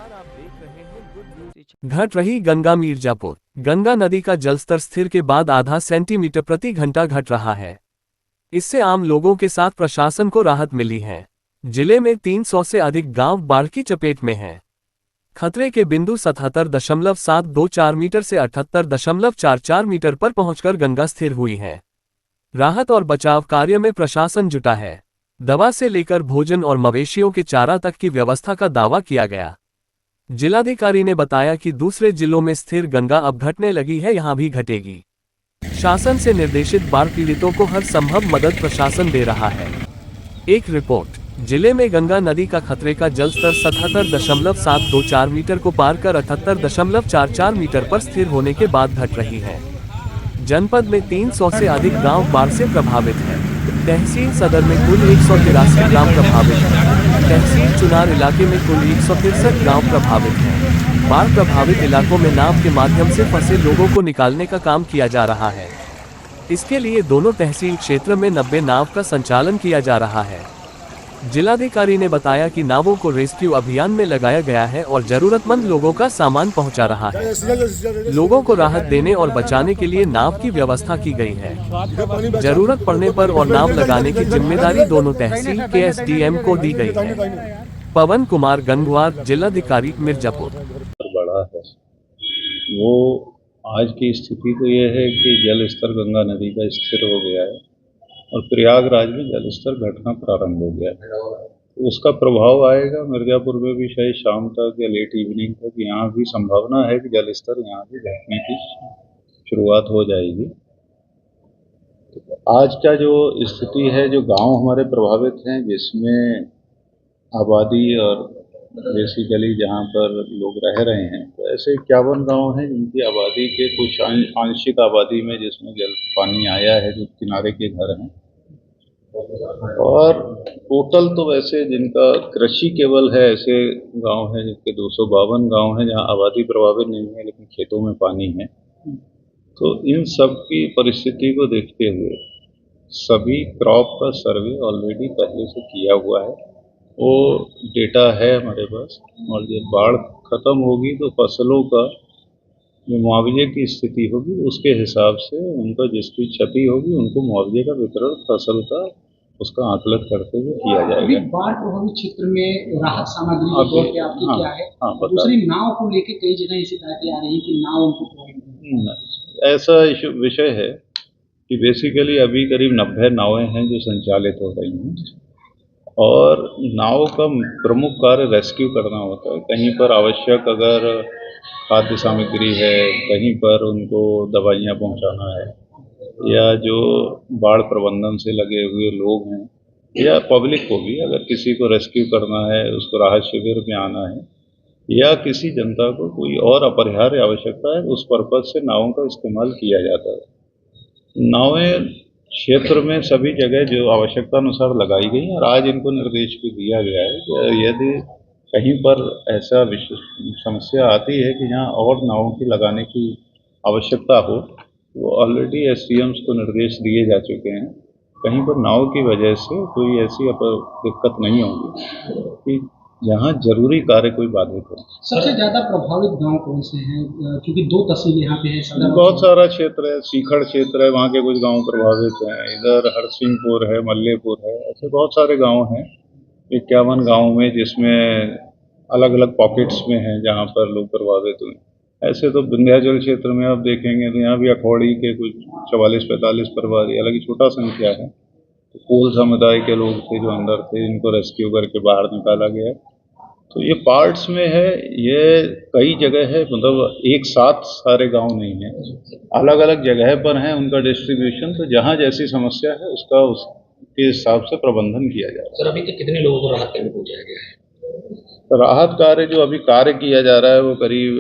आप देख रहे हैं गुड न्यूज। घट रही गंगा मीरजापुर। गंगा नदी का जलस्तर स्थिर के बाद आधा सेंटीमीटर प्रति घंटा घट रहा है। इससे आम लोगों के साथ प्रशासन को राहत मिली है। जिले में 300 से अधिक गांव बाढ़ की चपेट में हैं। खतरे के बिंदु 77.724 मीटर से 78.44 मीटर पर पहुंचकर गंगा स्थिर हुई है। राहत और बचाव कार्य में प्रशासन जुटा है। दवा से लेकर भोजन और मवेशियों के चारा तक की व्यवस्था का दावा किया गया। जिलाधिकारी ने बताया कि दूसरे जिलों में स्थिर गंगा अब घटने लगी है, यहां भी घटेगी। शासन से निर्देशित बाढ़ पीड़ितों को हर संभव मदद प्रशासन दे रहा है। एक रिपोर्ट। जिले में गंगा नदी का खतरे का जलस्तर 77.724 मीटर को पार कर 78.44 मीटर पर स्थिर होने के बाद घट रही है। जनपद में 300 से अधिक गांव बाढ़ से प्रभावित हैं। तहसील सदर में कुल 183 गांव प्रभावित हैं। तहसील चुनार इलाके में कुल 163 गांव प्रभावित हैं। बाढ़ प्रभावित इलाकों में नाव के माध्यम से फंसे लोगों को निकालने का काम किया जा रहा है। इसके लिए दोनों तहसील क्षेत्र में 90 नाव का संचालन किया जा रहा है। जिलाधिकारी ने बताया कि नावों को रेस्क्यू अभियान में लगाया गया है और जरूरतमंद लोगों का सामान पहुंचा रहा है। लोगों को राहत देने और बचाने के लिए नाव की व्यवस्था की गई है। जरूरत पड़ने पर और नाव लगाने की जिम्मेदारी दोनों तहसील के एसडीएम को दी गई है। पवन कुमार गंगवार, जिलाधिकारी मिर्जापुर। बड़ा है वो आज की स्थिति तो यह है कि जल स्तर गंगा नदी का स्थिर हो गया है और प्रयागराज में जल स्तर घटना प्रारंभ हो गया है। उसका प्रभाव आएगा मिर्जापुर में भी शायद शाम तक या लेट इवनिंग तक। यहाँ भी संभावना है कि जल स्तर यहाँ भी घटने की शुरुआत हो जाएगी। तो आज का जो स्थिति है, जो गांव हमारे प्रभावित हैं, जिसमें आबादी और बेसिकली जहाँ पर लोग रह रहे हैं, तो ऐसे 51 गांव हैं जिनकी आबादी के कुछ आंशिक आबादी में जिसमें जल पानी आया है, जो किनारे के घर हैं। और टोटल तो वैसे जिनका कृषि केवल है ऐसे गांव हैं जिनके 252 गांव हैं जहां आबादी प्रभावित नहीं है लेकिन खेतों में पानी है। तो इन सब की परिस्थिति को देखते हुए सभी क्रॉप का सर्वे ऑलरेडी पहले से किया हुआ है। वो डेटा है हमारे पास और जब बाढ़ खत्म होगी तो फसलों का जो मुआवजे की स्थिति होगी उसके हिसाब से उनका जिसकी क्षति होगी उनको मुआवजे का वितरण फसल का उसका आकलन करते हुए किया जाएगा। बाढ़ प्रभावित क्षेत्र में राहत सामग्री आपकी क्या है? दूसरी नाव को लेकर कई जगह ऐसी बातें आ रही है कि नाव उनको ऐसा विषय है कि बेसिकली अभी करीब 90 नावें हैं जो संचालित हो रही हैं और नाव का प्रमुख कार्य रेस्क्यू करना होता है। कहीं पर आवश्यक अगर खाद्य सामग्री है, कहीं पर उनको दवाइयाँ पहुंचाना है, या जो बाढ़ प्रबंधन से लगे हुए लोग हैं या पब्लिक को भी अगर किसी को रेस्क्यू करना है, उसको राहत शिविर में आना है या किसी जनता को कोई और अपरिहार्य आवश्यकता है, उस पर्पज से नावों का इस्तेमाल किया जाता है। नावें क्षेत्र में सभी जगह जो आवश्यकता अनुसार लगाई गई और आज इनको निर्देश भी दिया गया है कि यदि कहीं पर ऐसा समस्या आती है कि जहाँ और नावों की लगाने की आवश्यकता हो, वो ऑलरेडी एसडीएम्स को निर्देश दिए जा चुके हैं। कहीं पर नाव की वजह से कोई ऐसी दिक्कत नहीं होगी कि जहाँ जरूरी कार्य कोई बाधित हो। सबसे ज्यादा प्रभावित गांव कौन से हैं? क्योंकि 2 तहसील यहाँ पे है। बहुत सारा क्षेत्र है, सीखड़ क्षेत्र है, वहाँ के कुछ गांव प्रभावित हैं। इधर हरसिंहपुर है, मल्लेपुर है, ऐसे बहुत सारे गांव हैं 51 गांव में, जिसमें अलग अलग पॉकेट्स में हैं जहाँ पर लोग प्रभावित हुए। ऐसे तो विंध्याचल क्षेत्र में आप देखेंगे तो यहाँ भी अखौड़ी के कुछ 44-45 परिवार, अलग छोटा संख्या है। कोल समुदाय के लोग थे जो अंदर थे, इनको रेस्क्यू करके बाहर निकाला गया। तो ये पार्ट्स में है, ये कई जगह है, मतलब एक साथ सारे गांव नहीं है, अलग अलग जगह पर हैं उनका डिस्ट्रीब्यूशन। तो जहां जैसी समस्या है उसके हिसाब से प्रबंधन किया जाए। सर, अभी तक कितने लोगों को राहत कार्य पहुंचाया गया है? राहत कार्य जो अभी कार्य किया जा रहा है वो करीब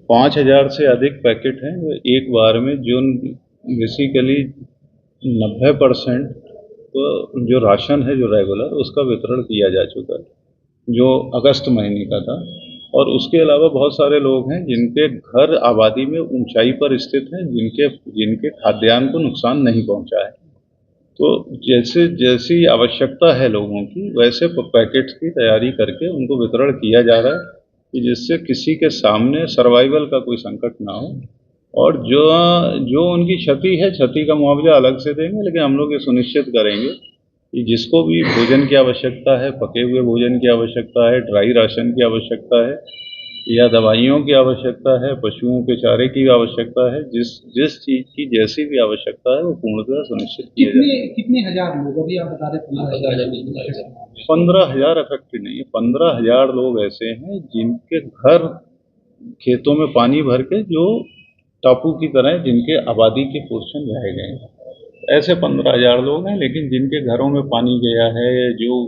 5000 से अधिक पैकेट हैं वो एक बार में, जो बेसिकली 90% तो जो राशन है जो रेगुलर उसका वितरण किया जा चुका है, जो अगस्त महीने का था। और उसके अलावा बहुत सारे लोग हैं जिनके घर आबादी में ऊंचाई पर स्थित हैं, जिनके खाद्यान्न को नुकसान नहीं पहुंचा है। तो जैसे जैसी आवश्यकता है लोगों की वैसे पैकेट्स की तैयारी करके उनको वितरण किया जा रहा है कि जिससे किसी के सामने सर्वाइवल का कोई संकट ना हो। और जो जो उनकी क्षति है, क्षति का मुआवजा अलग से देंगे, लेकिन हम लोग ये सुनिश्चित करेंगे कि जिसको भी भोजन की आवश्यकता है, पके हुए भोजन की आवश्यकता है, ड्राई राशन की आवश्यकता है या दवाइयों की आवश्यकता है, पशुओं के चारे की आवश्यकता है, जिस चीज़ की जैसी भी आवश्यकता है वो पूर्णतः सुनिश्चित किया जाए। कितने हजार लोग अभी आप बता रहे 15,000 अफेक्टेड नहीं है, 15,000 लोग ऐसे हैं जिनके घर खेतों में पानी भर के जो टापू की तरह जिनके आबादी के पोर्शन रह गए हैं, ऐसे 15,000 लोग हैं। लेकिन जिनके घरों में पानी गया है, जो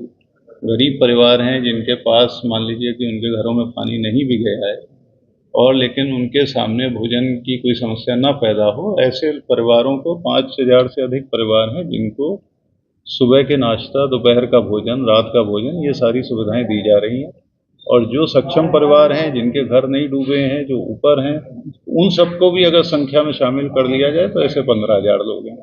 गरीब परिवार हैं जिनके पास मान लीजिए कि उनके घरों में पानी नहीं भी गया है और लेकिन उनके सामने भोजन की कोई समस्या ना पैदा हो, ऐसे परिवारों को 5,000 से अधिक परिवार हैं जिनको सुबह के नाश्ता, दोपहर का भोजन, रात का भोजन, ये सारी सुविधाएं दी जा रही हैं। और जो सक्षम परिवार हैं जिनके घर नहीं डूबे हैं, जो ऊपर हैं, उन सबको भी अगर संख्या में शामिल कर लिया जाए तो ऐसे 15,000 लोग हैं।